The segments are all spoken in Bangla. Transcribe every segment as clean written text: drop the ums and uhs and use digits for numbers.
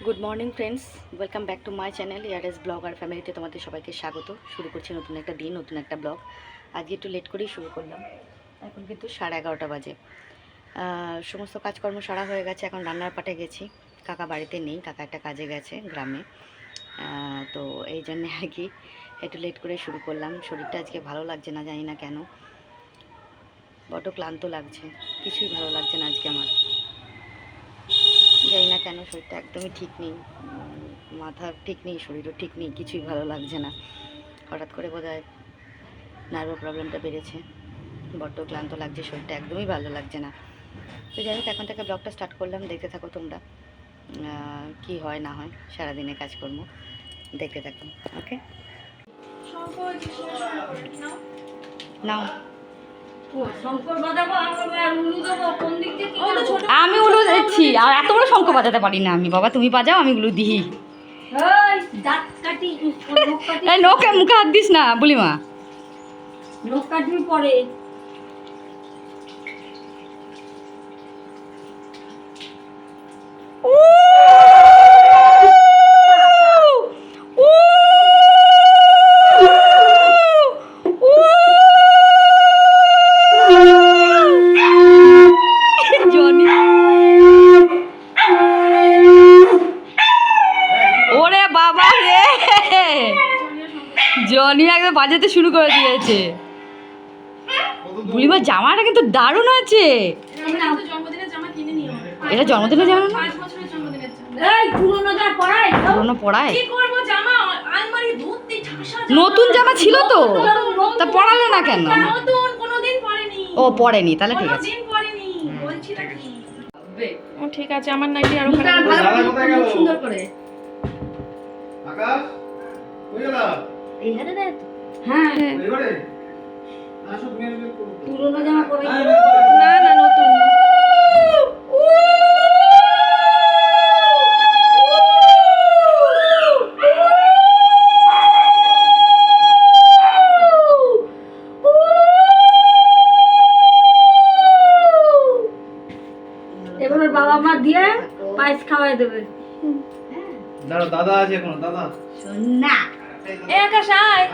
Good morning friends, welcome back to my channel ইয়ারএস ব্লগ আর ফ্যামিলিতে তোমাদের সবাইকে স্বাগত। শুরু করছি নতুন একটা দিন, নতুন একটা ব্লগ। আজকে একটু লেট করেই শুরু করলাম। এখন কিন্তু 11:30 বাজে। সমস্ত কাজকর্ম সারা হয়ে গেছে। এখন রান্নার পাটে গেছি। কাকা বাড়িতে নেই, কাকা একটা কাজে গেছে গ্রামে। তো এই জন্যে আর কি একটু লেট করে শুরু করলাম। শরীরটা আজকে ভালো লাগছে না, জানি না কেন, বড্ড ক্লান্ত লাগছে। কিছুই ভালো লাগছে না আজকে আমার, জানি না কেন। শরীরটা একদমই ঠিক নেই, মাথা ঠিক নেই, শরীরও ঠিক নেই, কিছুই ভালো লাগছে না। হঠাৎ করে বোধহয় নার্ভাস প্রবলেমটা বেড়েছে, বড্ড ক্লান্ত লাগছে, শরীরটা একদমই ভালো লাগছে না। তো যাই হোক, এখন থেকে ব্লগটা স্টার্ট করলাম। দেখতে থাকো তোমরা কি হয় না হয়, সারাদিনে কাজকর্ম দেখতে থাকো। ওকে, নাও। আমি উলু দিচ্ছি, আর এত বড় শঙ্খ বাজাতে পারি না আমি। বাবা তুমি বাজাও, আমি উলু দিই। নোকে মুখে হাত দিস না বুলিমা, লোক কাটবি পরে। ওরে বাবা রে, জনি একদম বাজাতে শুরু করে দিয়েছে। বুলিমার জামাটা কিন্তু দারুণ আছে। এটা জন্মদিনের জামা না? পুরোনো পড়ায় নতুন জামা ছিল তো, তা পড়ালে না কেন? ও পড়েনি, তাহলে ঠিক আছে। ও ঠিক আছে, আমার নাকি আরো সুন্দর করে। আকাশ কই গেল? এইখানে দেখ। হ্যাঁ এবারে আসো তুমি আসলে পুরোনো জামা পরে না না নতুন। এবার বাবা মা দিয়ে পায়েস খাওয়াই দেবে। দাঁড়া, দাদা আছে এখন, দাদা না এ আকাশ আয়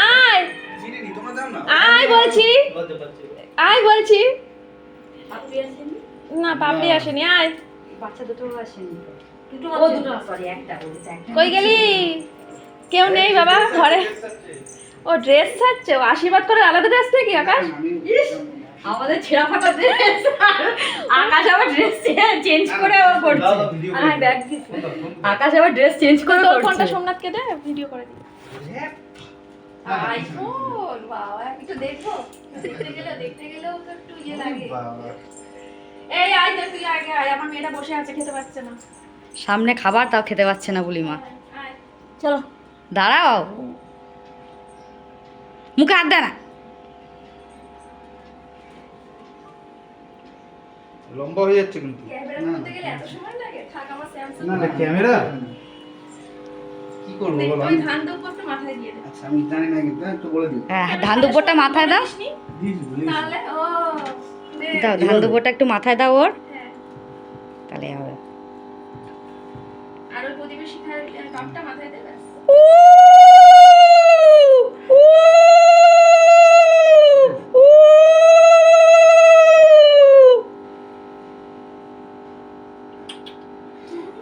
আয় চিনি নি, তোমরা দাও না। আয় বলছি, বাজে বাজে আয় বলছি। আপনি আসেনি? না পাপড়ি আসেনি, আয়। বাচ্চা দুটো আসেনি। ও দুটো, সরি, একটা বলেছে, একটা। কই গেলি? কেউ নেই বাবা ঘরে। ও ড্রেস ছাড়ছে, ও আশীর্বাদ করে আলাদা ড্রেস থেকে আকাশ। আমাদের ছেঁড়া ফাটা ড্রেস, আকাশ আবার ড্রেস চেঞ্জ করে ও করছে। আর ব্যাগ দিছে, আকাশ আবার ড্রেস চেঞ্জ করে তোর করছে। ফোনটা সোমনাথকে দে, ভিডিও করে দিই। আইফোন, বাবা একটু দেখবো। দেখতে গেলেও তো একটু ইয়ে লাগে। এই আয় তো, তুই আগে আয়, আমার মেয়েটা বসে আছে, খেতে পাচ্ছে না। সামনে খাবার, তাও খেতে পাচ্ছে না বুলিমা। আয়। চলো দাঁড়াও, মুখে হাত দে না। লম্বা হয়ে যাচ্ছে কিন্তু। ক্যামেরা করতে গেলে এত সময় লাগে? থাক, আমার স্যামসাং। না না, ক্যামেরা কি করব বলো? ওই ধান দুপুরটা মাথায় দিয়ে দে। আচ্ছা আমি জানি না, কিন্তু একটু বলে দিই। হ্যাঁ, ধান দুপুরটা মাথায় দাও। বলিসনি? দিস বলিস। তাহলে ও দে। দাও, ধান দুপুরটা একটু মাথায় দাও ওর, হ্যাঁ। তাহলে হবে। আর ওই প্রতিবেশী খায় কাপটা মাথায় দে ব্যাস।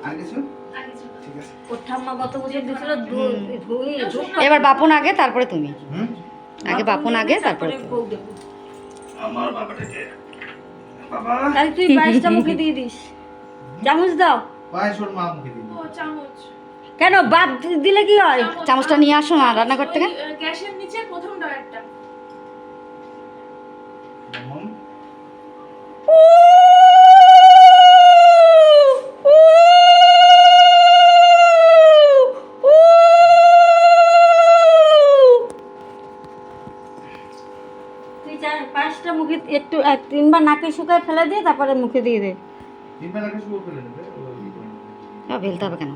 আর কিছু? আর কিছু না। ঠিক আছে। ওর ঠাম্মা কত বছর দিছিল? এবার বাপন আগে, তারপরে তুমি। হুম, আগে বাপন আগে, তারপরে তুমি। আমার বাবাটাকে বাবা তাই তুই পায়েসটা মুখে দিয়ে দিস। চামচ দাও। পায়েস ওর মা মুখে দিল। ও চামচ। কেন বাপ দিলে কি হয়? চামচটা নিয়ে আসো না রান্নাঘর থেকে। গ্যাসের নিচে প্রথম ডয়ারটা। যেমন তুই পায়েসটা মুখে একটু তিনবার নাকে শুকায় ফেলে দিয়ে তারপরে মুখে দিয়ে দে। তিনবার আগে শুরু করে দেবে। ফেলতে হবে কেন?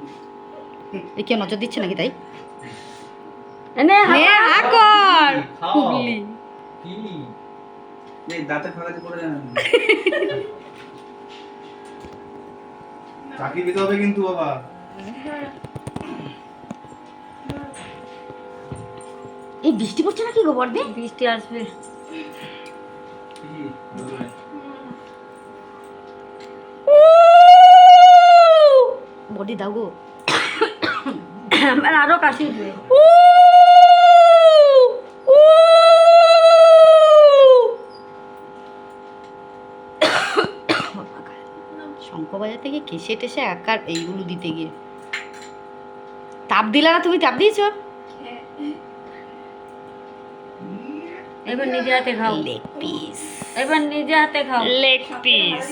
এ কেউ নজর দিচ্ছে নাকি তাই? এনে নে হা কর। হুগলি কি এই দাঁতে ফাঁকাতে পড়ে যাবে। চাকরি পেতে হবে কিন্তু বাবা। এই বৃষ্টি পড়ছে না কি গো বর্দি? বৃষ্টি আসবে। বডি দাও গো। আমার আরো কাশি উঠবে। শঙ্খ বাজাতে গিয়ে কেসে টেসে একার এইগুলো দিতে গিয়ে তাপ দিলা না? তুমি তাপ দিয়েছো? এবার নিজে হাতে খাও। লেগ পিস, এবার নিজে হাতে খাও। Leg piece.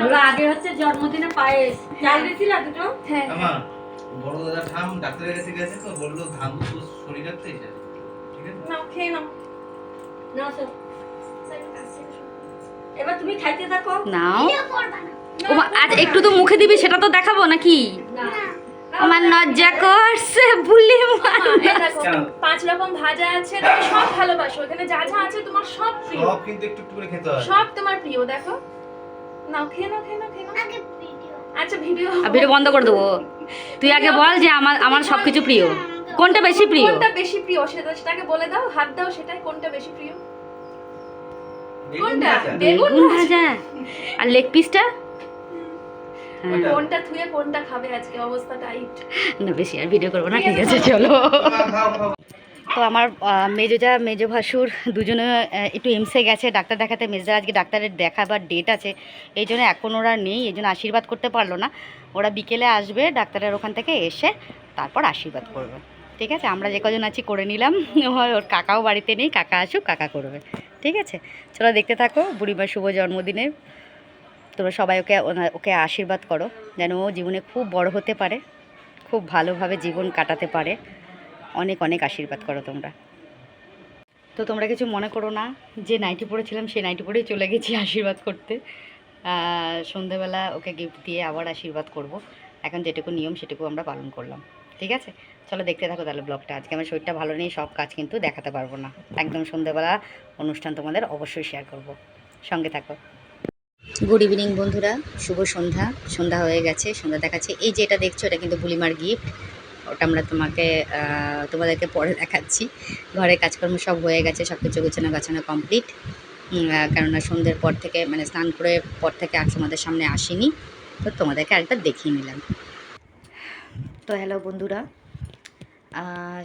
বলো আগে হচ্ছে জন্মদিনে পায়েস চাল দিয়েছিল দুটো। হ্যাঁ আমা বড় দাদা ঠাম ডাক্তারের কাছে গেছে তো বললো ধান তো শরীর রাখতে এসে। ঠিক আছে নাও খেয়ে নাও। নাও সব। এবার তুমি খাইতে থাকো। নাও। ওমা, আজ একটু তো মুখে দিবি, সেটা তো দেখাবো নাকি? না আমার লজ্জা করছে বুলি এই দেখো, 5 রকম ভাজা আছে, তুমি সব ভালোবাসো, এখানে যা যা আছে তোমার সব প্রিয়, সব কিন্তু একটু একটু করে খেতে হয়। সব তোমার প্রিয়। দেখো নাও, খেয়ে নাও, খেয়ে নাও, খেয়ে নাও। আচ্ছা ভিডিও ভিডিও বন্ধ করে দেবো। তুই আগে বল যে আমার সবকিছু প্রিয়, কোনটা বেশি প্রিয়? কোনটা বেশি প্রিয় সেটাকে বলে দাও, হাত দাও সেটাই, কোনটা বেশি প্রিয়? বেগুন কোনটা? ভাজা। বেগুন বেগুন ভাজা আর লেগ পিসটা। ওইটা। কোনটা থুয়ে কোনটা খাবে? আজকে অবস্থা টাইট। না বেশি আর ভিডিও করবো না, ঠিক আছে চলো। খাও খাও। তো আমার মেজো ভাসুর দুজনে একটু এমসে গেছে ডাক্তার দেখাতে। মেজদার আজকে ডাক্তারের দেখাবার ডেট আছে, এই জন্য এখন ওরা নেই, এই জন্য আশীর্বাদ করতে পারলো না। ওরা বিকেলে আসবে ডাক্তারের ওখান থেকে, এসে তারপর আশীর্বাদ করবে। ঠিক আছে, আমরা যে কজন আছি করে নিলাম। ওর কাকাও বাড়িতে নেই, কাকা আসুক, কাকা করবে। ঠিক আছে, চলো দেখতে থাকো বুড়িমার শুভ জন্মদিনে। তোমরা সবাই ওকে আশীর্বাদ করো যেন ও জীবনে খুব বড় হতে পারে, খুব ভালোভাবে জীবন কাটাতে পারে। অনেক অনেক আশীর্বাদ করো তোমরা। তো তোমরা কিছু মনে করো না যে নাইটি পরেছিলাম সেই নাইটি পরেই চলে গেছি আশীর্বাদ করতে। সন্ধেবেলা ওকে গিফট দিয়ে আবার আশীর্বাদ করব। এখন যেটুকু নিয়ম সেটুকু আমরা পালন করলাম। ঠিক আছে, চলো দেখতে থাকো তাহলে ব্লগটা। আজকে আমার শরীরটা ভালো নেই, সব কাজ কিন্তু দেখাতে পারবো না। একদম সন্ধেবেলা অনুষ্ঠান তোমাদের অবশ্যই শেয়ার করব, সঙ্গে থাকো। গুড ইভিনিং বন্ধুরা, শুভ সন্ধ্যা। সন্ধ্যা হয়ে গেছে, সন্ধ্যা দেখাচ্ছে। এই যে এটা দেখছো, এটা কিন্তু বুলিমার গিফট। ওটা আমরা তোমাদেরকে পরে দেখাচ্ছি। ঘরের কাজকর্ম সব হয়ে গেছে, সব কিছু গোছানো কমপ্লিট। কেননা সন্ধ্যের পর থেকে, মানে স্নান করে পর থেকে আর তোমাদের সামনে আসিনি, তো তোমাদেরকে আরেকবার দেখিয়ে নিলাম। তো হ্যালো বন্ধুরা,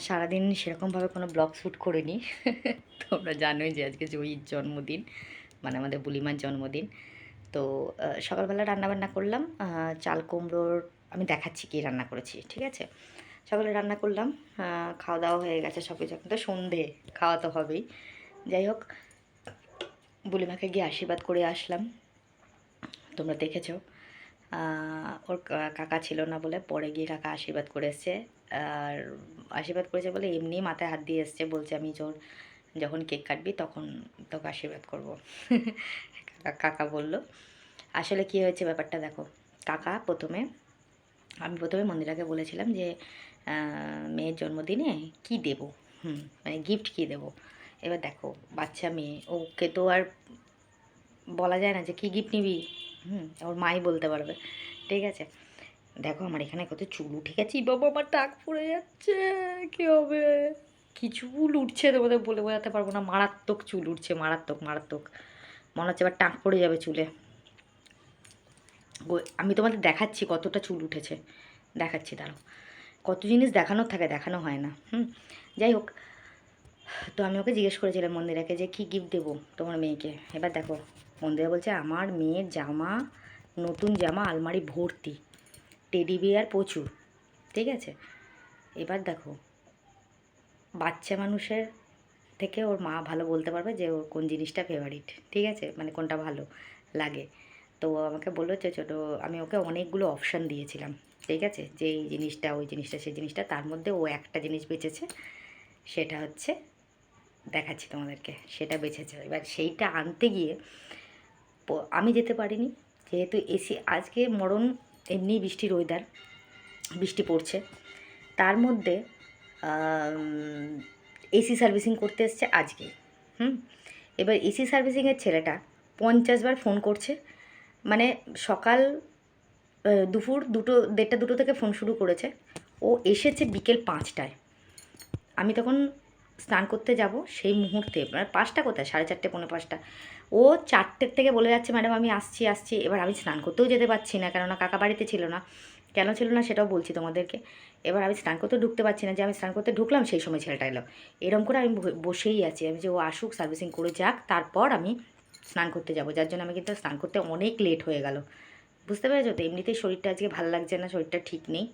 সারাদিন সেরকমভাবে কোনো ব্লগ শ্যুট করিনি। তোমরা জানোই যে আজকে জয়ীর জন্মদিন, মানে আমাদের বুলিমার জন্মদিন। তো সকালবেলা রান্নাবান্না করলাম। চাল কুমড়োর আমি দেখাচ্ছি কী রান্না করেছি। ঠিক আছে, সকালে রান্না করলাম, খাওয়া দাওয়া হয়ে গেছে সব কিছু। এখন তো সন্ধে, খাওয়া তো হবেই। যাই হোক, বুলিমাকে গিয়ে আশীর্বাদ করে আসলাম। তোমরা দেখেছো, ওর কাকা ছিল না বলে পরে গিয়ে কাকা আশীর্বাদ করে এসছে। আর আশীর্বাদ করেছে বলে এমনি মাথায় হাত দিয়ে এসছে, বলছে আমি যখন কেক কাটবি তখন তোকে আশীর্বাদ করবো। কাকা বলল। আসলে কী হয়েছে ব্যাপারটা দেখো। আমি প্রথমে মন্দিরাকে বলেছিলাম যে মেয়ের জন্মদিনে কি দেব, মানে গিফট কী দেবো। এবার দেখো, বাচ্চা মেয়ে, ওকে তো আর বলা যায় না যে কী গিফট নিবি। ওর মাই বলতে পারবে। ঠিক আছে, দেখো আমার এখানে কত চুল উঠে গেছে, বাবা আমার টাক পড়ে যাচ্ছে, কী হবে। কি চুল উঠছে তোমাদের বলে বোঝাতে পারবো না, মারাত্মক চুল উঠছে, মারাত্মক। মনে হচ্ছে এবার টাক পড়ে যাবে চুলে। আমি তোমাদের দেখাচ্ছি কতটা চুল উঠেছে, দেখাচ্ছি দাঁড়াও। কত জিনিস দেখানোর থাকে, দেখানো হয় না। যাই হোক, তো আমি ওকে জিজ্ঞেস করেছিলাম মন্দিরাকে যে কী গিফট দেবো তোমার মেয়েকে। এবার দেখো, মন্দিরা বলছে আমার মেয়ের জামা, নতুন জামা আলমারি ভর্তি, টেডি বিয়ার প্রচুর। ঠিক আছে, এবার দেখো, বাচ্চা মানুষের থেকে ওর মা ভালো বলতে পারবে যে ওর কোন জিনিসটা ফেভারিট। ঠিক আছে, মানে কোনটা ভালো লাগে। তো আমাকে বললো যে ছোটো, আমি ওকে অনেকগুলো অপশান দিয়েছিলাম। ঠিক আছে, যে এই জিনিসটা, ওই জিনিসটা, সেই জিনিসটা, তার মধ্যে ও একটা জিনিস বেছেছে, সেটা হচ্ছে দেখাচ্ছি তোমাদেরকে, সেটা বেছেছে। এবার সেইটা আনতে গিয়ে আমি যেতে পারিনি, যেহেতু এসি আজকে মরণ, এমনি বৃষ্টির ওয়েদার, বৃষ্টি পড়ছে, তার মধ্যে এসি সার্ভিসিং করতে এসছে আজকে। এবার এসি সার্ভিসিংয়ের ছেলেটা 50 বার ফোন করছে। মানে সকাল দুপুর 1:30 থেকে ফোন শুরু করেছে। ও এসেছে বিকেল 5টায়। আমি তখন স্নান করতে যাব সেই মুহূর্তে, মানে 5টা কোথায়, 4:30 পৌনে 5টা। ও 4টের থেকে বলে যাচ্ছে ম্যাডাম আমি আসছি আসছি। এবার আমি স্নান করতেও যেতে পারছি না, কেননা কাকা বাড়িতে ছিল না। কেন ছিল না সেটাও বলছি তোমাদেরকে। এবার আমি স্নান করতে ঢুকতে পারছি না, যে আমি স্নান করতে ঢুকলাম সেই সময় ছেলেটা এলো। এরকম করে আমি বসেই আছি, আমি যে ও আসুক সার্ভিসিং করে যাক তারপর আমি স্নান করতে যাব। যার জন্য আমি কিন্তু স্নান করতে অনেক লেট হয়ে গেল, বুঝতে পেরেছো তো। এমনিতেই শরীরটা আজকে ভালো লাগছে না, শরীরটা ঠিক নেই।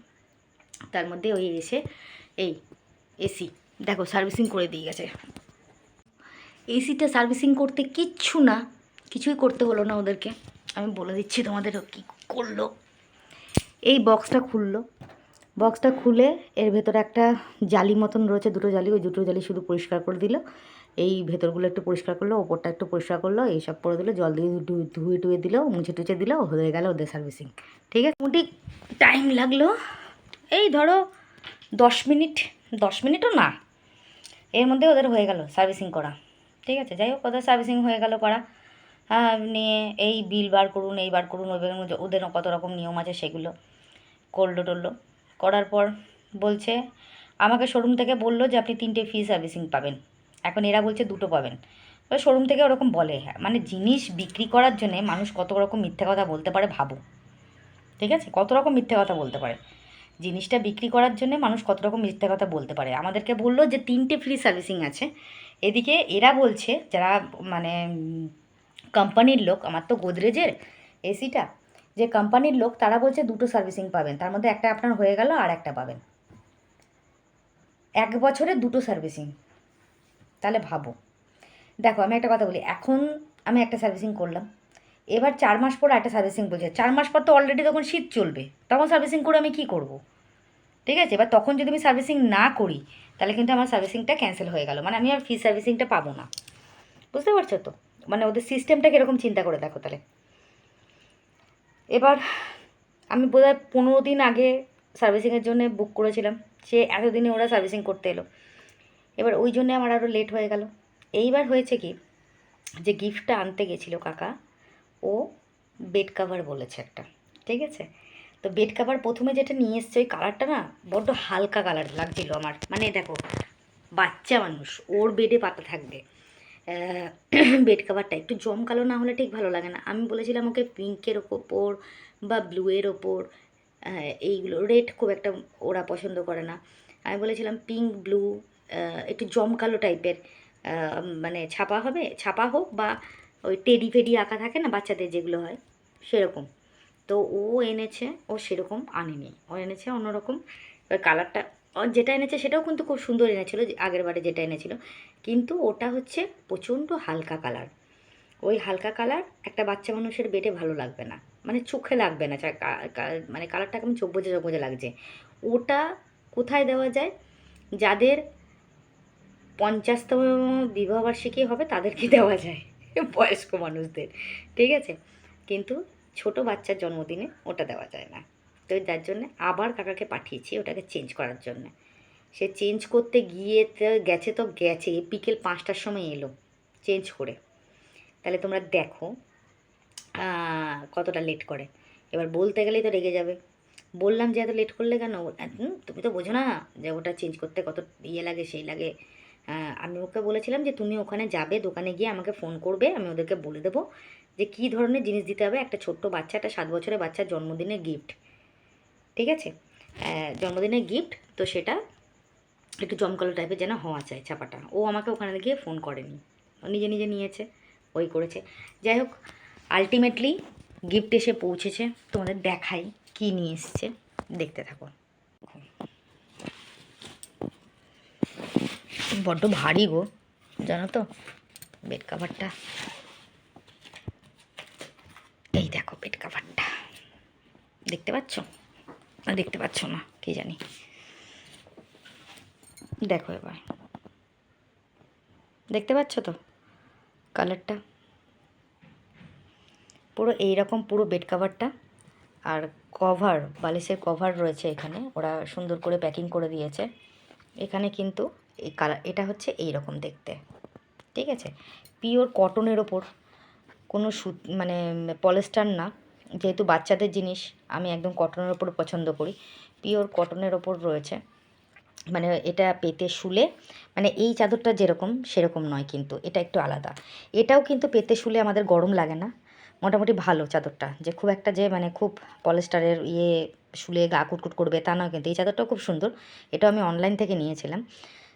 তার মধ্যে ওই এসে এই এসি দেখো সার্ভিসিং করে দিয়ে গেছে। এসিটা সার্ভিসিং করতে কিছুই করতে হলো না ওদেরকে। আমি বলে দিচ্ছি তোমাদের কী করলো। এই বক্সটা খুলে এর ভেতরে একটা জালি মতন রয়েছে, দুটো জালি, ওই দুটো জালি শুধু পরিষ্কার করে দিল। এই ভেতরগুলো একটু পরিষ্কার করলো, ওপরটা একটু পরিষ্কার করলো, এইসব করে দিল, জল দিয়ে ধুয়ে টুয়ে দিল, মুছে টুছে দিল, হয়ে গেল ওদের সার্ভিসিং। ঠিক আছে, মোটামুটি টাইম লাগলো এই ধরো 10 মিনিটও না, এর মধ্যে ওদের হয়ে গেল সার্ভিসিং করা। ঠিক আছে, যাই হোক ওদের সার্ভিসিং হয়ে গেল করা। হ্যাঁ, নিয়ে এই বিল বার করুন, এই বার করুন, ওদের কত রকম নিয়ম আছে সেগুলো টললো করার পর বলছে, আমাকে শোরুম থেকে বললো যে আপনি 3টে ফ্রি সার্ভিসিং পাবেন। এখন এরা বলছে 2টো পাবেন। এবার শোরুম থেকে ওরকম বলে। হ্যাঁ, মানে জিনিস বিক্রি করার জন্যে মানুষ কত রকম মিথ্যে কথা বলতে পারে ভাবো। ঠিক আছে, কত রকম মিথ্যে কথা বলতে পারে। জিনিসটা বিক্রি করার জন্য মানুষ কত রকম মিথ্যে কথা বলতে পারে। আমাদেরকে বললো যে 3টে ফ্রি সার্ভিসিং আছে। এদিকে এরা বলছে যারা মানে কোম্পানির লোক, আমার তো গোদরেজের এসিটা, যে কোম্পানির লোক তারা বলছে 2টো সার্ভিসিং পাবেন, তার মধ্যে একটা আপনার হয়ে গেল আর একটা পাবেন। 1 বছরে 2টো সার্ভিসিং, তাহলে ভাবো। দেখো আমি একটা কথা বলি, এখন আমি একটা সার্ভিসিং করলাম, এবার 4 মাস পর একটা সার্ভিসিং বলছে। 4 মাস পর তো অলরেডি তখন শীত চলবে, তখন সার্ভিসিং করে আমি কী করব? ঠিক আছে, এবার তখন যদি আমি সার্ভিসিং না করি তাহলে কিন্তু আমার সার্ভিসিংটা ক্যান্সেল হয়ে গেল, মানে আমি আর ফ্রি সার্ভিসিংটা পাবো না। বুঝতে পারছো তো, মানে ওদের সিস্টেমটা কীরকম চিন্তা করে দেখো তাহলে। এবার আমি বোধহয় 15 দিন আগে সার্ভিসিংয়ের জন্য বুক করেছিলাম, সে এতদিনে ওরা সার্ভিসিং করতে এলো। এবার ওই জন্যে আমার আরও লেট হয়ে গেল। এইবার হয়েছে কি, যে গিফটটা আনতে গেছিলো কাকা, ও বেড কাভার বলেছে একটা। ঠিক আছে, তো বেড কাভার প্রথমে যেটা নিয়ে এসছে ওই কালারটা না বড্ড হালকা কালার লাগছিলো আমার। মানে দেখো বাচ্চা মানুষ, ওর বেডে পাতা থাকবে, বেড কাভারটা একটু জমকালো না হলে ঠিক ভালো লাগে না। আমি বলেছিলাম ওকে পিঙ্কের ওপর বা ব্লুয়ের ওপর, এইগুলো রেড খুব একটা ওরা পছন্দ করে না। আমি বলেছিলাম পিঙ্ক ব্লু, একটু জমকালো টাইপের, মানে ছাপা হোক বা ওই টেডি ফেডি আঁকা থাকে না বাচ্চাদের যেগুলো হয় সেরকম। তো ও এনেছে, ও সেরকম আনেনি, ও এনেছে অন্যরকম। এবার কালারটা যেটা এনেছে সেটাও কিন্তু খুব সুন্দর এনেছিল, আগের বারে যেটা এনেছিল, কিন্তু ওটা হচ্ছে প্রচণ্ড হালকা কালার। ওই হালকা কালার একটা বাচ্চা মানুষের বেডে ভালো লাগবে না, মানে চোখে লাগবে না, মানে কালারটা কেমন চোখ বোঝা লাগছে। ওটা কোথায় দেওয়া যায়, যাদের 50তম বিবাহবার্ষিকী হবে তাদেরকে দেওয়া যায়, বয়স্ক মানুষদের। ঠিক আছে, কিন্তু ছোট বাচ্চার জন্মদিনে ওটা দেওয়া যায় না। তো যার জন্যে আবার কাকাকে পাঠিয়েছি ওটাকে চেঞ্জ করার জন্যে। সে চেঞ্জ করতে গিয়ে তো গেছে বিকেল 5টার সময় এলো চেঞ্জ করে। তাহলে তোমরা দেখো কতটা লেট করে। এবার বলতে গেলেই তো রেগে যাবে। বললাম যে এত লেট করলে কেন, তুমি তো বোঝো না যে ওটা চেঞ্জ করতে কত ইয়ে লাগে সেই লাগে। আমি ওকে বলেছিলাম যে তুমি ওখানে যাবে, দোকানে গিয়ে আমাকে ফোন করবে, আমি ওদেরকে বলে দেবো যে কী ধরনের জিনিস দিতে হবে। একটা ছোট্ট বাচ্চা, একটা 7 বছরের বাচ্চার জন্মদিনের গিফট, ঠিক আছে, জন্মদিনের গিফট, তো সেটা একটু জমকালো টাইপের যেন হওয়া চাই ছাপাটা। ও আমাকে ওখানে গিয়ে ফোন করেনি, ও নিজে নিজে নিয়েছে, ওই করেছে। যাই হোক, আলটিমেটলি গিফট এসে পৌঁছেছে। তোমাদের দেখাই কী নিয়ে এসছে, দেখতে থাকো। বড্ড ভারী গো, জানো তো বেড কাভারটা। এই দেখো বেড কাভারটা, দেখতে পাচ্ছ না দেখতে পাচ্ছ না কি জানি, দেখো এবার দেখতে পাচ্ছ তো কালারটা পুরো এইরকম, পুরো বেড কাভারটা। আর কভার, বালিশের কভার রয়েছে এখানে, ওরা সুন্দর করে প্যাকিং করে দিয়েছে। এখানে কিন্তু এই কালার, এটা হচ্ছে এই রকম দেখতে, ঠিক আছে, পিওর কটনের ওপর কোনো মানে পলিস্টার না, যেহেতু বাচ্চাদের জিনিস আমি একদম কটনের ওপর পছন্দ করি, পিওর কটনের ওপর রয়েছে। মানে এটা পেতে শুলে, মানে এই চাদরটা যেরকম সেরকম নয়, কিন্তু এটা একটু আলাদা। এটাও কিন্তু পেতে শুলে আমাদের গরম লাগে না, মোটামুটি ভালো চাদরটা, যে খুব একটা যে মানে খুব পলিস্টারের শুলে গা কুটকুট করবে তা নয়, কিন্তু এই চাদরটাও খুব সুন্দর। এটাও আমি অনলাইন থেকে নিয়েছিলাম।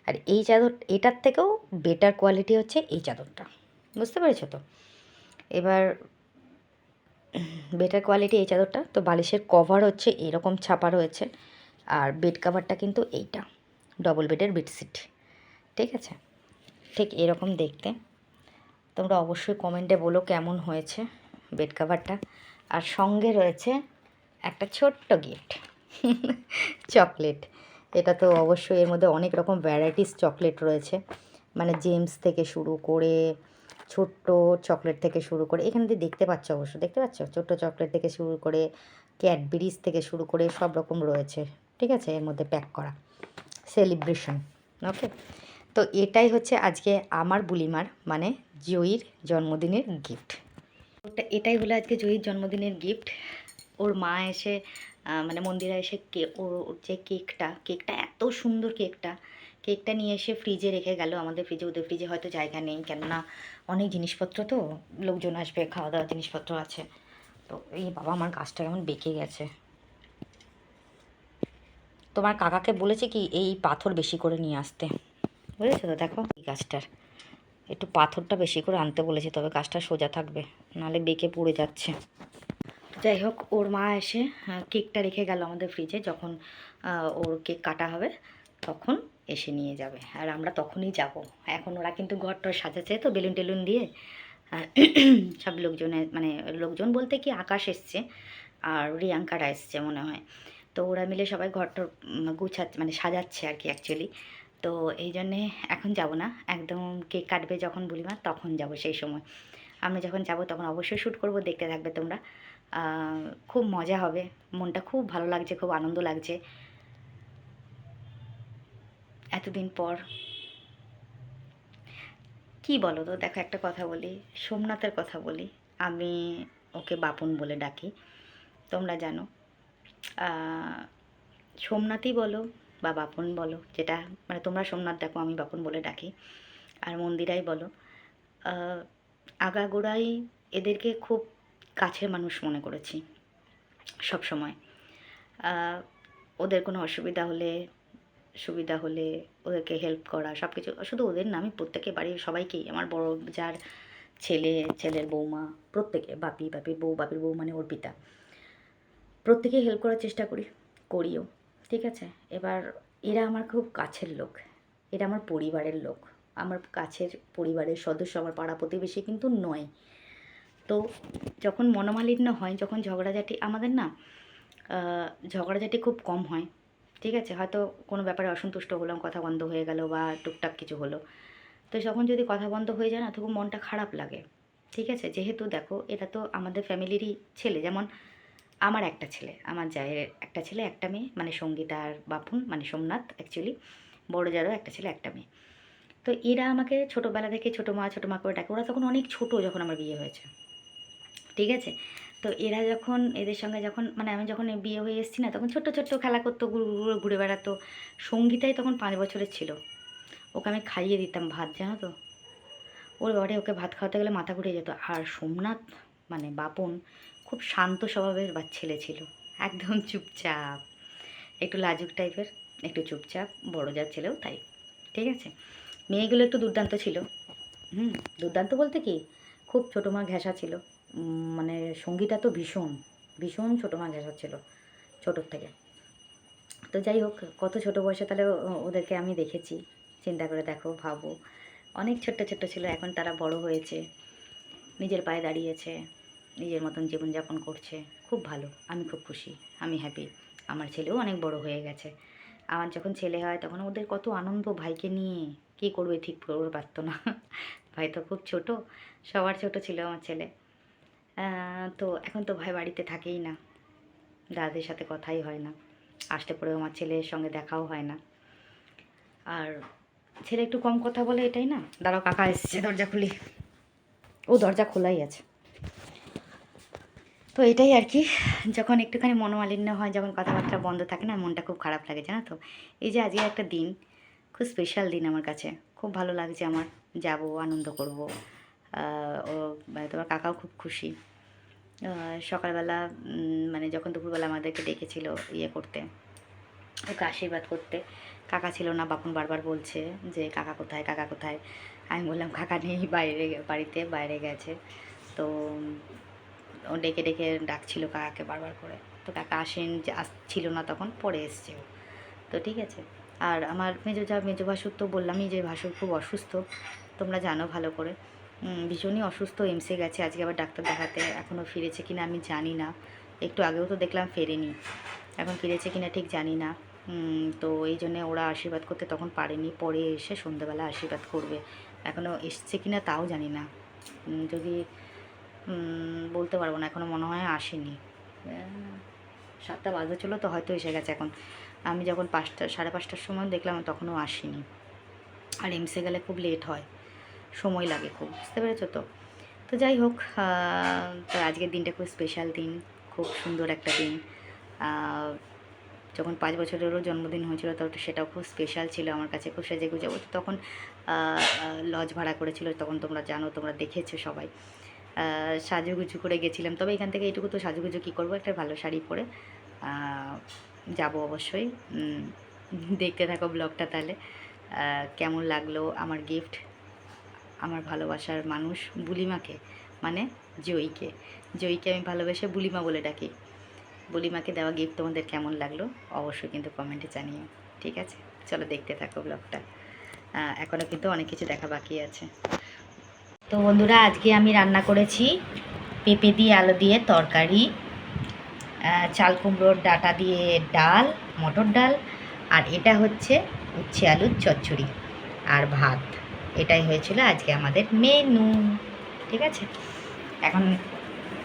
আর এই চাদর, এটার থেকেও বেটার কোয়ালিটি হচ্ছে এই চাদরটা, বুঝতে পেরেছো তো? এবার বেটার কোয়ালিটি এই চাদরটা। তো বালিশের কভার হচ্ছে এরকম ছাপা রয়েছে, আর বেড কাভারটা কিন্তু এইটা ডবল বেডের বেডশিট, ঠিক আছে? ঠিক এরকম দেখতে। তোমরা অবশ্যই কমেন্টে বলো কেমন হয়েছে বেড কাভারটা। আর সঙ্গে রয়েছে একটা ছোট্ট গিফট, চকলেট। এটা তো অবশ্যই, এর মধ্যে অনেক রকম ভ্যারাইটিস চকলেট রয়েছে, মানে জেমস থেকে শুরু করে ছোট্ট চকলেট থেকে শুরু করে, এখানে দিয়ে দেখতে পাচ্ছ, অবশ্য দেখতে পাচ্ছ, ছোট্ট চকলেট থেকে শুরু করে ক্যাডবেরিজ থেকে শুরু করে সব রকম রয়েছে, ঠিক আছে? এর মধ্যে প্যাক করা সেলিব্রেশন। ওকে, তো এটাই হচ্ছে আজকে আমার বুলিমার মানে জয়ীর জন্মদিনের গিফট। এটাই হলো আজকে জয়ীর জন্মদিনের গিফট। ওর মা এসে মানে মন্দিরে এসে ওর যে কেকটা এত সুন্দর, কেকটা নিয়ে এসে ফ্রিজে রেখে গেল, আমাদের ফ্রিজে। ওদের ফ্রিজে হয়তো জায়গা নেই, কেননা অনেক জিনিসপত্র, তো লোকজন আসবে, খাওয়া দাওয়ার জিনিসপত্র আছে। তো এই বাবা, আমার গাছটা কেমন বেঁকে গেছে। তোমার কাকাকে বলেছে কি এই পাথর বেশি করে নিয়ে আসতে, বুঝেছো তো? দেখো এই গাছটার একটু পাথরটা বেশি করে আনতে বলেছি, তবে গাছটা সোজা থাকবে, নাহলে বেঁকে পড়ে যাচ্ছে। যাই হোক, ওর মা এসে কেকটা রেখে গেল আমাদের ফ্রিজে, যখন ওর কেক কাটা হবে তখন এসে নিয়ে যাবে, আর আমরা তখনই যাব। এখন ওরা কিন্তু ঘরটা সাজাচ্ছে, তো বেলুন টেলুন দিয়ে সব লোকজনের, মানে লোকজন বলতে কি, আকাশ এসছে আর রিয়াঙ্কারা এসছে মনে হয়। তো ওরা মিলে সবাই ঘরটা গুছাচ্ছে, মানে সাজাচ্ছে আর কি অ্যাকচুয়ালি। তো এই জন্যে এখন যাব না, একদম কেক কাটবে যখন বুলিমা তখন যাব। সেই সময় আমি যখন যাব তখন অবশ্যই শ্যুট করব, দেখতে থাকবে তোমরা। খুব মজা হবে, মনটা খুব ভালো লাগছে, খুব আনন্দ লাগছে এতদিন পর। কি বলো তো, দেখো একটা কথা বলি, সোমনাথের কথা বলি। আমি ওকে বাপন বলে ডাকি, তোমরা জানো। সোমনাথই বলো বা বাপন বলো, যেটা মানে তোমরা সোমনাথ দেখো, আমি বাপন বলে ডাকি। আর মন্দিরাই বলো, আগাগোড়াই এদেরকে খুব কাছের মানুষ মনে করেছি সব সময়। ওদের কোনো অসুবিধা হলে, সুবিধা হলে ওদেরকে হেল্প করা, সব কিছু। শুধু ওদের না, আমি প্রত্যেকে বাড়ির সবাইকেই, আমার বড় যার ছেলে, ছেলের বৌমা, প্রত্যেকে, বাপির বউ মানে অর্পিতা, প্রত্যেকেই হেল্প করার চেষ্টা করিও, ঠিক আছে? এবার এরা আমার খুব কাছের লোক, এরা আমার পরিবারের লোক, আমার কাছের পরিবারের সদস্য, আমার পাড়া প্রতিবেশী কিন্তু নয়। তো যখন মনোমালিন্য হয়, যখন ঝগড়াঝাটি, আমাদের না ঝগড়াঝাটি খুব কম হয়, ঠিক আছে? হয়তো কোনো ব্যাপারে অসন্তুষ্ট হলাম, কথা বন্ধ হয়ে গেল বা টুকটাক কিছু হলো, তো যখন যদি কথা বন্ধ হয়ে যায় না, তখন মনটা খারাপ লাগে, ঠিক আছে? যেহেতু দেখো, এটা তো আমাদের ফ্যামিলিরই ছেলে, যেমন আমার একটা ছেলে, আমার জায়ের একটা ছেলে একটা মেয়ে, মানে সঙ্গীতা আর বাপুন মানে সোমনাথ অ্যাকচুয়ালি, বড় জারও একটা ছেলে একটা মেয়ে। তো এরা আমাকে ছোটোবেলা থেকে ছোটো মা করে ডাকে। ওরা তখন অনেক ছোট যখন আমার বিয়ে হয়েছে, ঠিক আছে? তো এরা যখন, এদের সঙ্গে যখন, মানে আমি যখন বিয়ে হয়ে এসেছি না, তখন ছোট্ট ছোট্ট খেলা করতো, ঘুরে বেড়াতো। সঙ্গীতাই তখন 5 বছরের ছিল, ওকে আমি খাইয়ে দিতাম ভাত, জানো তো? ওর বাড়ি ওকে ভাত খাওয়াতে গেলে মাথা ঘুরে যেত। আর সোমনাথ মানে বাপন খুব শান্ত স্বভাবের ছেলে ছিল, একদম চুপচাপ, একটু লাজুক টাইপের, একটু চুপচাপ। বড় যার ছেলেও তাই, ঠিক আছে? মেয়েগুলো একটু দুর্দান্ত ছিল। দুর্দান্ত বলতে কি, খুব ছোটো মা ঘেঁষা ছিল। মানে সঙ্গীতা তো ভীষণ ভীষণ ছোটো মা ঘেঁষা ছিল ছোটোর থেকে। তো যাই হোক, কত ছোটো বয়সে তাহলে ওদেরকে আমি দেখেছি, চিন্তা করে দেখো, ভাবো। অনেক ছোট্ট ছোট্ট ছিল, এখন তারা বড় হয়েছে, নিজের পায়ে দাঁড়িয়েছে, নিজের মতন জীবনযাপন করছে, খুব ভালো। আমি খুব খুশি, আমি হ্যাপি। আমার ছেলেও অনেক বড় হয়ে গেছে। আমার যখন ছেলে হয় তখন ওদের কত আনন্দ, ভাইকে নিয়ে কী করবে ঠিক করতে পারতো না। ভাই তো খুব ছোট, সবার ছোট ছিল আমার ছেলে। তো এখন তো ভাই বাড়িতে থাকেই না, দাদাদের সাথে কথাই হয় না, আসতে পরেও আমার ছেলের সঙ্গে দেখাও হয় না। আর ছেলে একটু কম কথা বলে, এটাই না। দাঁড়াও, কাকা এসছে, দরজা খুলি। ও দরজা খোলাই আছে। তো এটাই আর কি, যখন একটুখানি মনোমালিন্য হয়, যখন কথাবার্তা বন্ধ থাকে না, মনটা খুব খারাপ লাগে, জানো তো। এই যে আজকে একটা দিন, খুব স্পেশাল দিন আমার কাছে, খুব ভালো লাগছে আমার, যাব আনন্দ করব। ও মানে তোমার কাকাও খুব খুশি। সকালবেলা মানে যখন দুপুরবেলা আমাদেরকে ডেকেছিল ইয়ে করতে, ওকে আশীর্বাদ করতে, কাকা ছিল না। বাপুন বারবার বলছে যে কাকা কোথায়, কাকা কোথায়। আমি বললাম কাকা নেই, বাড়িতে বাইরে গেছে। তো ও ডেকে ডেকে ডাকছিল কাকাকে বারবার করে, তো কাকা আসছিল না, তখন পরে এসছে ও। তো ঠিক আছে। আর আমার মেজো ভাসুর তো বললামই যে ভাসুর খুব অসুস্থ, তোমরা জানো ভালো করে, ভীষণই অসুস্থ, এমসে গেছে আজকে আবার ডাক্তার দেখাতে। এখনও ফিরেছে কিনা আমি জানি না, একটু আগেও তো দেখলাম ফেরেনি, এখন ফিরেছে কিনা ঠিক জানি না। তো এই জন্যে ওরা আশীর্বাদ করতে তখন পারেনি, পরে এসে সন্ধ্যাবেলা আশীর্বাদ করবে। এখনও এসছে কিনা তাও জানি না, যদি বলতে পারবো না, এখনও মনে হয় আসেনি। 7টা বাজে চলো, তো হয়তো এসে গেছে এখন। আমি যখন 5টা 5:30টার সময় দেখলাম তখনও আসেনি। আর এমসে গেলে খুব লেট হয়, সময় লাগে খুব, বুঝতে পেরেছো তো। তো যাই হোক, তো আজকের দিনটা খুব স্পেশাল দিন, খুব সুন্দর একটা দিন। যখন 5 বছরেরও জন্মদিন হয়েছিল তো সেটাও খুব স্পেশাল ছিল আমার কাছে, খুব সেজে গুজে। তখন লজ ভাড়া করেছিল, তখন তোমরা জানো, তোমরা দেখেছো সবাই। সাজুগুজু করে গেছিলাম, তবে এখান থেকে এইটুকু তো সাজুগুজু কী করবো, একটা ভালো শাড়ি পরে যাব অবশ্যই। দেখতে থাকো ব্লগটা তাহলে। কেমন লাগলো আমার গিফট, আমার ভালোবাসার মানুষ বুলিমাকে, মানে জয়ীকে আমি ভালোবেসে বুলিমা বলে ডাকি। বুলিমাকে দেওয়া গিফট তোমাদের কেমন লাগলো অবশ্যই কিন্তু কমেন্টে জানিও, ঠিক আছে। চলো দেখতে থাকো ব্লগটা, এখনও কিন্তু অনেক কিছু দেখা বাকি আছে। তো বন্ধুরা, আজকে আমি রান্না করেছি পেঁপে দিয়ে আলু দিয়ে তরকারি, চাল কুমড়োর ডাঁটা দিয়ে ডাল, মটর ডাল, আর এটা হচ্ছে উচ্ছে আলুর চচ্চড়ি আর ভাত। এটাই হয়েছিল আজকে আমাদের মেনু, ঠিক আছে। এখন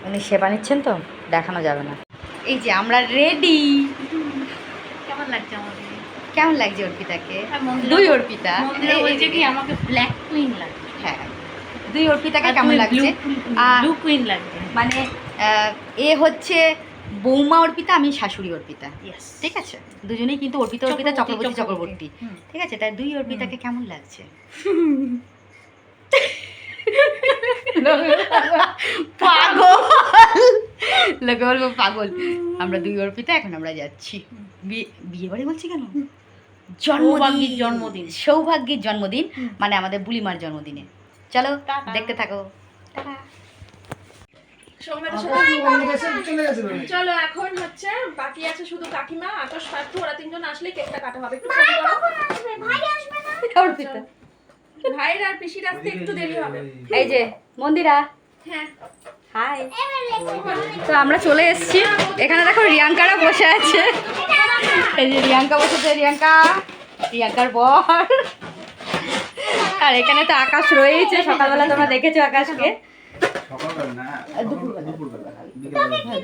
উনি সেবা নিচ্ছেন তো দেখানো যাবে না। এই যে আমরা রেডি। কেমন লাগছে আমাদের? কেমন লাগছে অর্পিতাকে? মন্দিরা- দুই অর্পিতা মন্দিরা বলছে কি আমাকে ব্ল্যাক কুইন লাগছে। হ্যাঁ, দুই অর্পিতাকে কেমন লাগছে? ব্লু কুইন লাগছে। মানে এ হচ্ছে বৌমা অর্পিতা, আমি শাশুড়ি অর্পিতা, ঠিক আছে। দুজনেই কিন্তু অর্পিতা চক্রবর্তী, ঠিক আছে। তাই দুই অর্পিতাকে কেমন লাগছে? পাগল, লোকে বলবো পাগল। আমরা দুই অর্পিতা, এখন আমরা যাচ্ছি বিয়ে বাড়ি। বলছি কেন? সৌভাগ্যের জন্মদিন, মানে আমাদের বুলিমার জন্মদিনে। চলো দেখতে থাকো। চলো এখন হচ্ছে বাকি আছে শুধু কাকিমা, আতস পার্থ, ওরা 3জন আসলে কেকটা কাটা হবে। একটু ফোন করো। অর্পিতা, ভাইয়ের আর পিসির আসতে একটু দেরি হবে। এই যে মন্দিরা, হ্যাঁ, হাই। তো আমরা চলে এসেছি, এখানে দেখো রিয়াঙ্কারা বসে আছে। এই যে রিয়াঙ্কা বসেছে, রিয়াঙ্কার বর। আর এখানে তো আকাশ রয়েছে, সকালবেলা তোমরা দেখেছো আকাশকে,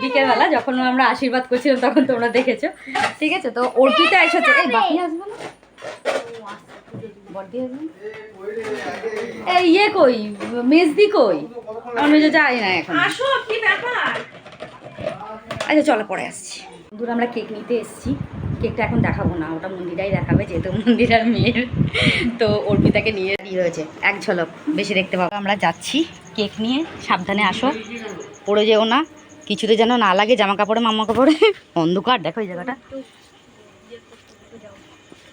বিকেলবেলা যখন আমরা আশীর্বাদ করছিলাম তখন তোমরা দেখেছো, ঠিক আছে। তো অর্পিতা এসেছে, এই বাকি আসবে না, বড়দি আসবে না। এই ইয়ে কই, মেজদি কই? আমার মেজো যায় না এখন। আসো, কি ব্যাপার? আচ্ছা চলো পরে আসছি। দূর আমরা কেক নিতে এসেছি, কেকটা এখন দেখাবো না, ওটা মন্দিরাই দেখাবে, যেহেতু মন্দিরার মেয়ের। তো অর্পিতাকে নিয়ে রয়েছে, এক ঝলক বেশি দেখতে পাবো। আমরা যাচ্ছি কেক নিয়ে, সাবধানে আসো, পড়ে যেও না, কিছুতে যেন না লাগে, জামা কাপড়ে মামা কাপড়ে। অন্ধকার দেখো এই জায়গাটা,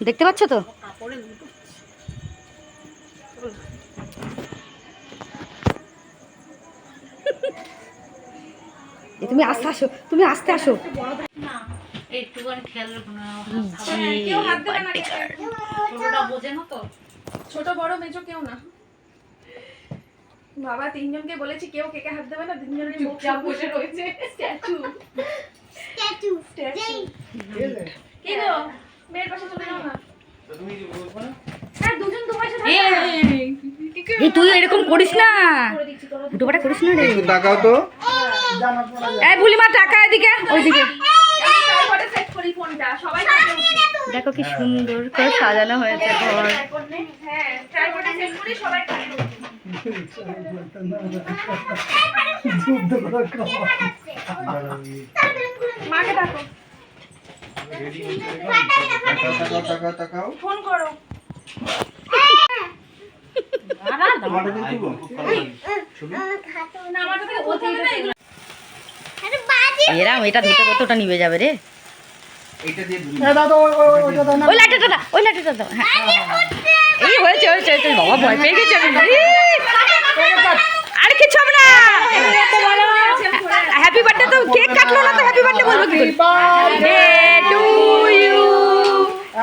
দেখতে পাচ্ছ তো? তুমি আস্তে আসো, তুমি আস্তে আসো। কেউ হাত দেবে না, ছোটটা বোঝে না তো, ছোট বড় মেজো কেউ না। বাবা 3জনকে বলেছি কেউ কেকে হাত দেবে না, 3জনের চুপচাপ বসে রয়েছে। স্ট্যাচু কি গো, মেয়ের পাশে চলে যাও না। হ্যাঁ, দুজন দু পাশে থাকবে। এই তুই এরকম করিস না, দুটোপাটা করিস না রে। তাকাও তো, এই বুলিমা টাকা এদিকে, ওইদিকে তারপরে সেট করি ফোনটা, সবাই দেখো কি সুন্দর করে সাজানো হয়েছে ঘর। হ্যাঁ, ট্রাইপডে সেট করি, সবাই মাকে ডাকো, ফোন করো। না আমাদের থেকে বলতে হবে না এগুলো। এরাম এটা ধরতে ধরতে ওটা নিভে যাবে রে। এইটা দিয়ে ধুই। ওই লাঠিটা দাও, ওই লাঠিটা দাও। হ্যাঁ এই হয়েছে হয়েছে হয়েছে। বাবা ভয় পেয়ে গেছে আমি। আর কিছু হবে না। হ্যাপি বার্থডে তো কেক কাটলো না তো হ্যাপি বার্থডে বলবো কি করে? Birthday to you,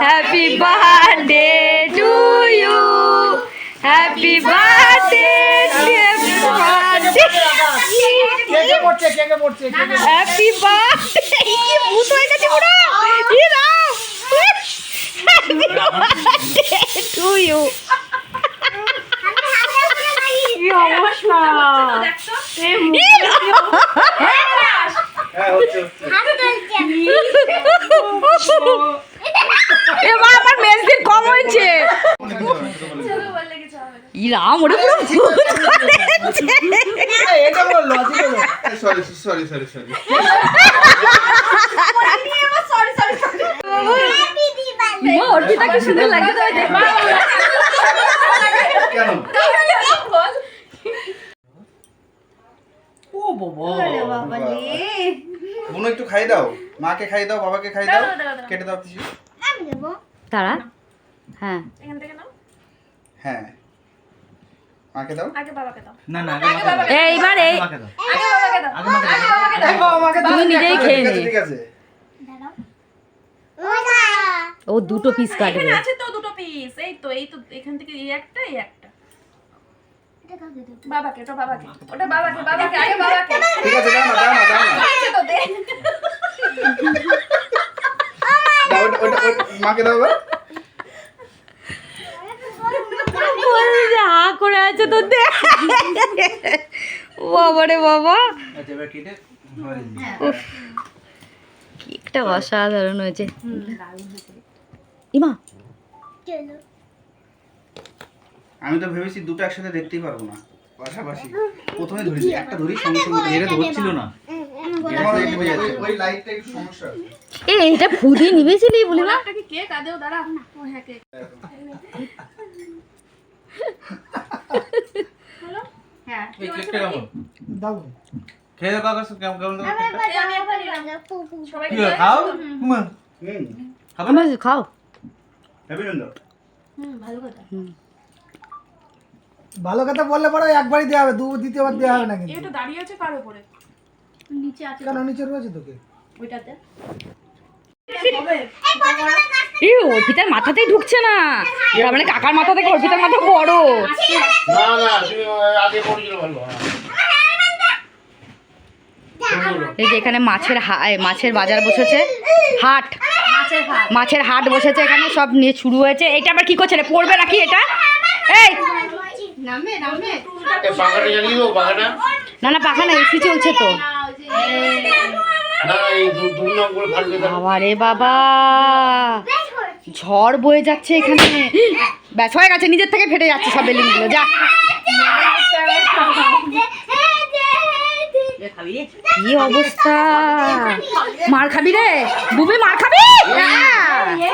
happy birthday to you, happy birthday happy birthday. কি ভূত হয়ে গেছে পুরো। কি রাম, হ্যাপি বার্থডে টু ইউ। কি অবস্থা। দেখছো? হ্যাঁ হচ্ছে হচ্ছে। এবার আমার মেজদিন কম হয়েছে। চলো বললে কিছু হবে না। ইরাম ওরে পুরো ভূত করেছে। Sorry sorry sorry sorry. মা অর্পিতা কি সুন্দর লাগে তো দেখো। কেন? বল। ও বাবা। বোন একটু খাই দাও, মাকে খাই দাও, বাবাকে খাই দাও, কেটে দাও কিছু। তারা হ্যাঁ এখান থেকে নাও। হ্যাঁ মাকে দাও। আগে বাবাকে দাও। না না আগে বাবাকে দাও। এইবার এই মাকে দাও। আগে বাবাকে দাও। আগে বাবাকে দাও। তুমি নিজেই খেয়ে নে। ঠিক আছে। ও দুটো পিস কাটবে। এখানে আছে তো দুটো পিস। এই তো এখান থেকে এই একটা এই একটা। বাবাকে, ওটা বাবাকে। ওটা বাবাকে, বাবাকে আগে বাবাকে। ঠিক আছে দাও না দাও না দাও না। আছে তো দে। দাও ওটা মাকে দাও এবার। হা করে আছে তো দে। বাবা রে বাবা, আচ্ছা এবার কেটে কেকটা অসাধারণ হয়েছে। ইমা আমি তো ভেবেছি দুটো একসাথে দেখতেই পারবো না, পাশাপাশি প্রথমে ধরেছি, একটা ধরি সঙ্গে সঙ্গে এটা ধরছিল না। ওই লাইটটা একটু সমস্যা। এইটা ফুদি নিবেছিলি বলি না। একটা কি কেক আদেও দাঁড়া। ও হ্যাঁ কেক। হলো? হ্যাঁ। এই কেকটা কেমন? দাও। খেয়ে দাও কাকা, কেমন কেমন দাও? আমি একবার নিলাম। সবাই কি খাও? খাবে না? খাও। হ্যাপি নিউ ভালো কথা। ভালো কথা বললে পরে একবারই দেওয়া হবে, দ্বিতীয়বার দেওয়া হবে না কিন্তু। এটা দাঁড়িয়ে আছে কার উপরে? নিচে আছে। কেন নিচে রয়েছে তোকে? ওইটাতে। এই অর্পিতার মাথাতেই ঢুকছে না। তার মানে কাকার মাথা থেকে অর্পিতার মাথা বড়। না না তুমি আগে পড়ছিল ভালো। এই যে এখানে মাছের বাজার বসেছে, হাট, মাছের হাট বসেছে এখানে, সব নিয়ে শুরু হয়েছে। এটা আবার কি করছে রে, পড়বে নাকি এটা? এই পাখাটা জ্বালিয়ে দাও, পাখাটা। না না পাখা না, এসি চলছে তো। না এই দুই নম্বর ফাটবে। বাবা রে বাবা, ঝড় বয়ে যাচ্ছে এখানে। ব্যাস হয়ে গেছে, নিজের থেকে ফেটে যাচ্ছে সব বেলুন গুলো। যা কি অবস্থা, মার খাবি রে বুবি, মার খাবি।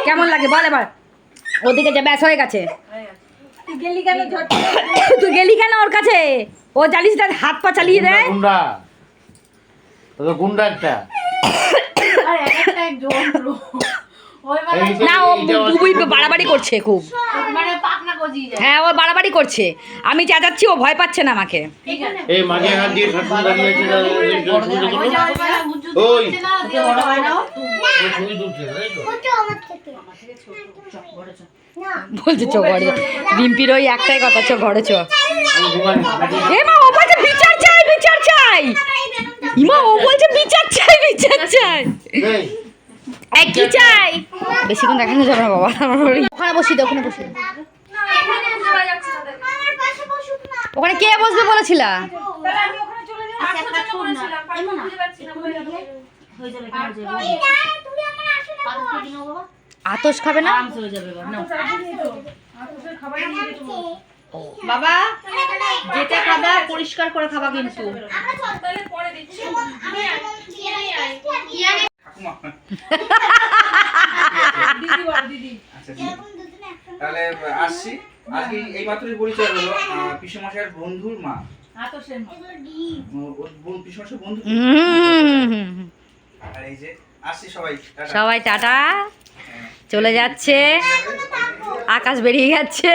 কেমন লাগে বল এবার। ওদিকে যা, ব্যাস হয়ে গেছে। তুই গেলি কেন ওর কাছে? ও জানিস তার হাত পা চালিয়ে দেয়। গুন্ডা তো গুন্ডা একটা। না ও বুবুই বাড়াবাড়ি করছে খুব। হ্যাঁ ও বাড়াবাড়ি করছে, আমি চেঁচাচ্ছি, ও ভয় পাচ্ছে না আমাকে। এই মাঝে হাত দিয়ে শাশুড়ি দাঁড়িয়ে আছে। ওই ছবি তুলছে তাই তো? বলছে চো ঘরে চো। রিম্পির ওই একটাই কথা, চো ঘরে চো। আমি ঘুমানি। এ মা ও বলছে বিচার চাই, বিচার চাই। ইমা ও বলছে বিচার চাই, বিচার চাই। এই এই কি চাই? বেশিক্ষণ দেখানো যাবে না বাবা। ওখানে বসি দে, ওখানে বসি দে। না এখানে বসে যাচ্ছে তাদের। ওখানে কে বসবে বলেছিলা? তাহলে আমি ওখানে চলে যাই। পাঁচশো জন্য বলেছিলাম। পাঁচশো খুঁজে পাচ্ছি না। হয়ে যাবে। আতশ খাবে না? বাবা যেটা খাবা পরিষ্কার করে খাবা কিন্তু। তাহলে পরে দিচ্ছি। এই মাত্রই পরিচয় হলো পিসমশাইয়ের বন্ধুর মা। ওর পিসমশাইয়ের বন্ধু। আর এই যে আসছি সবাই, টাটা। সবাই টাটা, হ্যাঁ। চলে যাচ্ছে, আকাশ বেরিয়ে যাচ্ছে।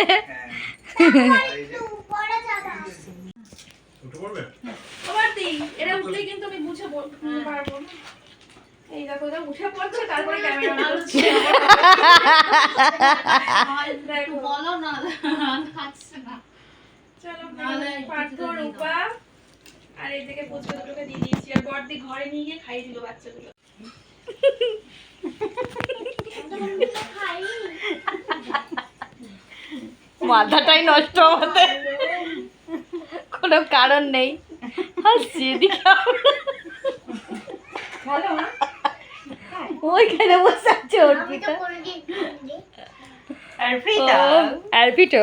হ্যাঁ। আর এই যে আবার দি এরা উঠলেই কিন্তু আমি বুঝে বলতে পারবো না। এই দেখো ওরা উঠে পড়ছে তারপরে ক্যামেরা অন হচ্ছে। দেখো বলো না খাচ্ছে না। চলো পার্থ রূপা আর এইদিকে পুচকে দুটোকে দিয়ে দিয়েছি আর বড়দি ঘরে নিয়ে গিয়ে খাইয়ে দিল বাচ্চাগুলো। মাথাটাই নষ্ট আমাদের, কোনো কারণ নেই, হাসছি এদিকে ভালো না? ওইখানে বসে আছে অর্পিতা। অর্পিতো।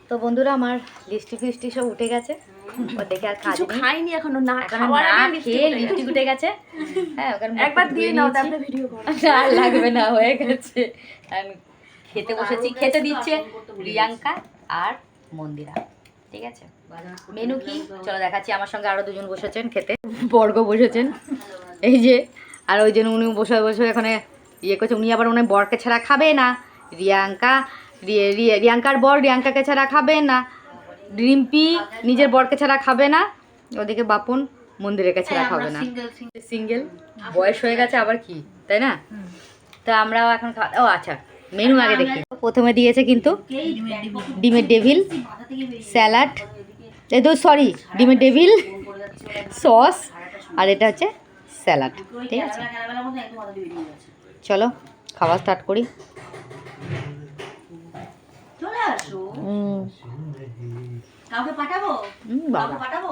তো বন্ধুরা আমার লিপস্টিক ফিস্টিক সব উঠে গেছে, ও দেখে আর কিছু খাইনি, খাইনি এখনো না এখন খাওয়ার না আগে খেয়ে লিপস্টিক উঠে গেছে। হ্যাঁ ওখানে একবার দিয়ে নাও তারপরে ভিডিও করো। আর লাগবে না, হয়ে গেছে। আমি খেতে বসেছি, খেতে দিচ্ছে রিয়াঙ্কা আর মন্দিরা, ঠিক আছে। মেনু কি চলো দেখাচ্ছি। আমার সঙ্গে আরো দুজন বসেছেন খেতে, বর্গ বসেছেন এই যে, আর ওই জন্য উনি বসে বসে এখানে ইয়ে করছে। উনি আবার উনি বরকে ছাড়া খাবে না, রিয়াঙ্কার বর রিয়াঙ্কাকে ছাড়া খাবে না, রিম্পি নিজের বরকে ছাড়া খাবে না, ওদিকে বাপন মন্দিরের ছাড়া খাবে না। সিঙ্গেল বয়স হয়ে গেছে আবার কি, তাই না? তো আমরাও এখন ও আচ্ছা মেনু আগে দেখি। প্রথমে দিয়েছে কিন্তু ডিমের ডেভিল স্যালাড, এই তো সরি ডিমের ডেভিল সস, আর এটা হচ্ছে স্যালাড, ঠিক আছে। চলো খাওয়া স্টার্ট করি। কাউকে পাঠাবো? বাবা পাঠাবো?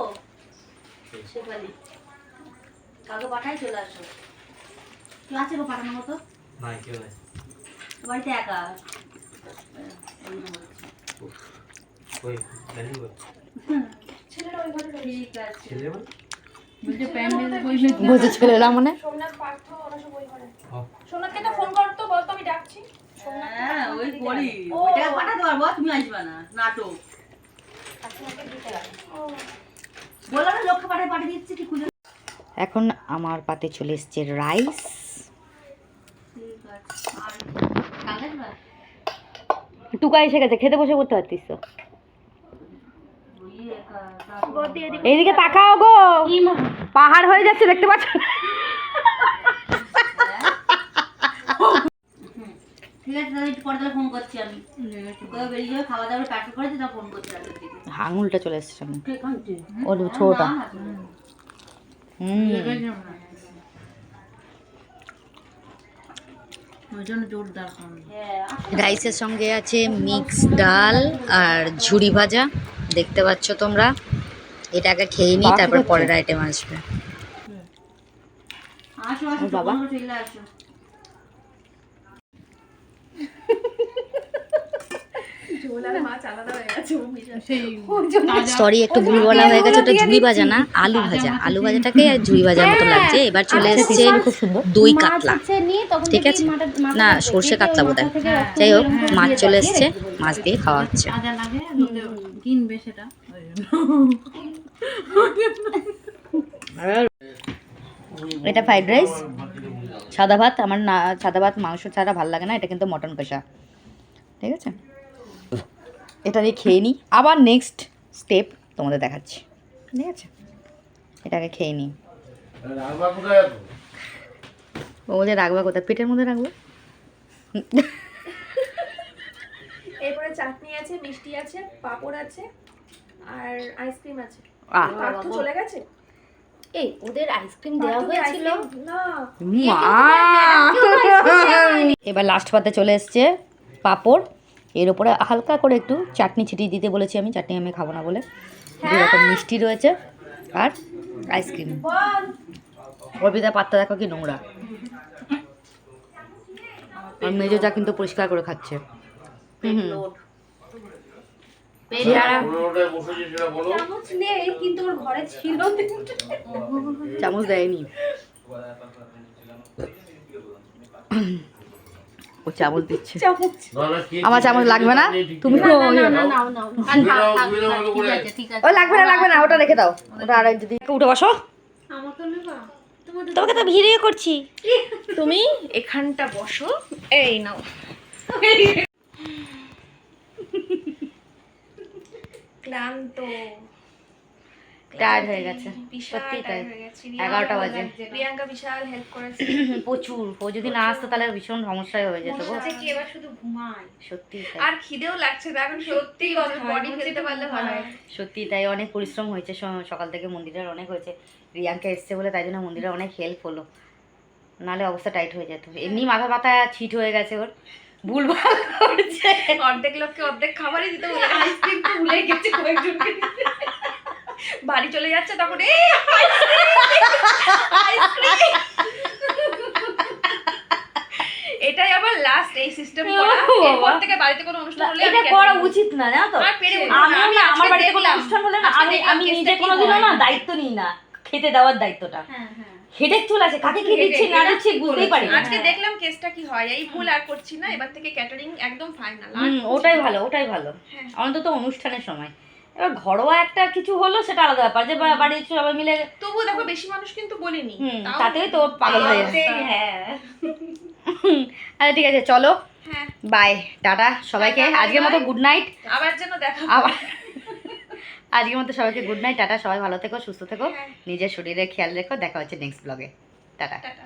শেফালি কাউকে পাঠাই চলে আসো। কেউ আছে গো পাঠানোর মতো? বাড়িতে একা ছেলেরা ওই ঘরে রয়েছে। ঠিক আছে। বুঝে ছেলেরা মানে সোমনাথ পার্থ ওরা সব ওই ঘরে। সোমনাথকে একটা ফোন করতো, বলতো আমি ডাকছি। হ্যাঁ ওই করি, ওইটা পাঠাতে পারবো, তুমি আসবে না। নাটক বললাম না, লক্ষ্য পাঠিয়ে দিচ্ছি কি খুলে। এখন আমার পাতে চলে এসছে রাইস, ঠিক আছে। আর কাগজ বা টুকা এসে গেছে, খেতে বসে করতে পারতিস তো। ওই একা এইদিকে তাকাও গো, পাহাড় হয়ে যাচ্ছে দেখতে পাচ্ছ। ঠিক আছে, তাহলে একটু পরে ফোন করছি আমি। কোথাও বেরিয়ে যাবে, খাওয়া দাওয়া প্যাকেট করেছি, তা ফোন করছি রাতের দিকে। আঙুলটা চলে এসছে সামনে, কে কাঁদছে? ও ছোটটা। নাম আছে। ওই জন্য জোরদার খাওয়া। হ্যাঁ রাইসের সঙ্গে আছে মিক্স ডাল আর ঝুরি ভাজা, দেখতে পাচ্ছ তোমরা। এটা আগে খেয়ে নিই, তারপর পরের আইটেম আসবে। আসো আসো বাবা। বাবা চলে আসো। ঝোল আর মাছ আলাদা হয়ে গেছে। সরি একটু ভুল বলা হয়ে গেছে, ওটা ঝুরি ভাজা না, আলু ভাজা। আলু ভাজাটাকে ঝুরি ভাজার মতো লাগছে। এবার চলে এসেছে দই কাতলা, ঠিক আছে, না সর্ষে কাতলা বোধ হয়। যাই হোক মাছ চলে এসছে, মাছ দিয়ে খাওয়া হচ্ছে। আদা লাগে কিনবে সেটা। এটা ফ্রাইড রাইস, সাদা ভাত। আমার না সাদা ভাত মাংস ছাড়া ভালো লাগে না, এটা কিন্তু মটন কষা, ঠিক আছে। এটা দিয়ে খেয়ে নিই, আবার নেক্সট স্টেপ তোমাদের দেখাচ্ছি, ঠিক আছে। এটাকে খেয়ে নিই। ও মধ্যে রাখবা কোথায়? পেটের মধ্যে রাখবো। এরপরে চাটনি আছে, মিষ্টি আছে, পাঁপড় আছে আর আইসক্রিম আছে। আহ পার্থ চলে গেছে? এই ওদের আইসক্রিম পার্থকে ice-cream না। এবার লাস্ট পাতে চলে এসছে পাঁপড়, এর উপরে হালকা করে একটু চাটনি ছিটিয়ে দিতে বলেছি আমি, চাটনি আমি খাবো না বলে। এরকম মিষ্টি রয়েছে আর আইসক্রিম। অর্পিতা পাত্তা দেখো কি নোংরা, আর মেজো যা কিন্তু পরিষ্কার করে খাচ্ছে। চামচ নেই কিন্তু ওর ঘরে ছিল। চামচ দেয়নি, ও চামচ দিচ্ছে। আমার চামচ লাগবে না, তুমি নাও নাও আর ঠিক আছে ঠিক আছে ও লাগবে না, ওটা রেখে দাও। ওটা আর যদি উঠে বসো, আমাকে নেবা তোমাদের তোমাকে তো ভিডিও করছি। তুমি এখানটা বসো, এই নাও। ক্লান্ত, টায়ার্ড হয়ে গেছে, বিশাল সত্যি তাই। tired হয়ে গেছি। 11টা বাজে। প্রিয়াঙ্কা বিশাল হেল্প করেছে। প্রচুর, ও যদি না আসতো তাহলে ভীষণ সমস্যায় হয়ে যেত গো। বলছে কি এবার শুধু ঘুমাই। সত্যি তাই, আর খিদেও লাগছে না এখন, সত্যি কথা, বডি ফেলতে পারলে ভালো হয়। সত্যি তাই। অনেক পরিশ্রম হয়েছে সকাল থেকে, মন্দিরের অনেক হয়েছে। রিয়াঙ্কা এসছে বলে তাই জন্য মন্দিরের অনেক হেল্প হলো, নাহলে অবস্থা টাইট হয়ে যেত। এমনি মাথা ব্যথা ছিট হয়ে গেছে ওর, ভুলভাল করছে। অর্ধেক লোককে অর্ধেক খাবারই দিতে বলে আইসক্রিম তো ভুলে গেছে কয়েকজনকে দিতে। বাড়ি চলে যাচ্ছে তখন এই আইসক্রিম। এটাই আবার লাস্ট এই সিস্টেম করা। এরপর থেকে বাড়িতে কোনো অনুষ্ঠান হলে এটা করা উচিত না, জানো তো। আর পেরে উঠবো না। আমি না, আমার আজকে বাড়িতে কোনো দেখলাম, অনুষ্ঠান হলে না, আজকে আমি দেখলাম আমি কেসটা নিজে কি কোনোদিনও হয়। না দায়িত্ব নিই না, খেতে দেওয়ার দায়িত্বটা। হ্যাঁ হ্যাঁ, হেডেক চলে আসে, কাকে কি দিচ্ছি না দিচ্ছি বুঝতেই পারি না। আজকে দেখলাম কেসটা কি হয়। এই ভুল আর করছি না, এবার থেকে ক্যাটারিং একদম ফাইনাল। ওটাই ভালো, ওটাই ভালো, হ্যাঁ। অন্তত অনুষ্ঠানের সময়। এবার ঘরোয়া একটা কিছু হলো সেটা আলাদা ব্যাপার, যে বাড়ির সবাই মিলে। তবুও দেখো বেশি মানুষ কিন্তু বলিনি, তাও- তাতেই তো পাগল হয়ে যাচ্ছে। হ্যাঁ আচ্ছা ঠিক আছে, চলো হ্যাঁ, বাই, টাটা সবাইকে। Bye, bye, আজকের মতো bye. Good night. আবার যেন দেখা আবার আজকের মতো সবাইকে গুড নাইট, টাটা। সবাই ভালো থেকো, সুস্থ থেকো, হ্যাঁ। নিজের শরীরে খেয়াল রেখো। দেখা হচ্ছে নেক্সট ব্লগে, টাটা। টাটা।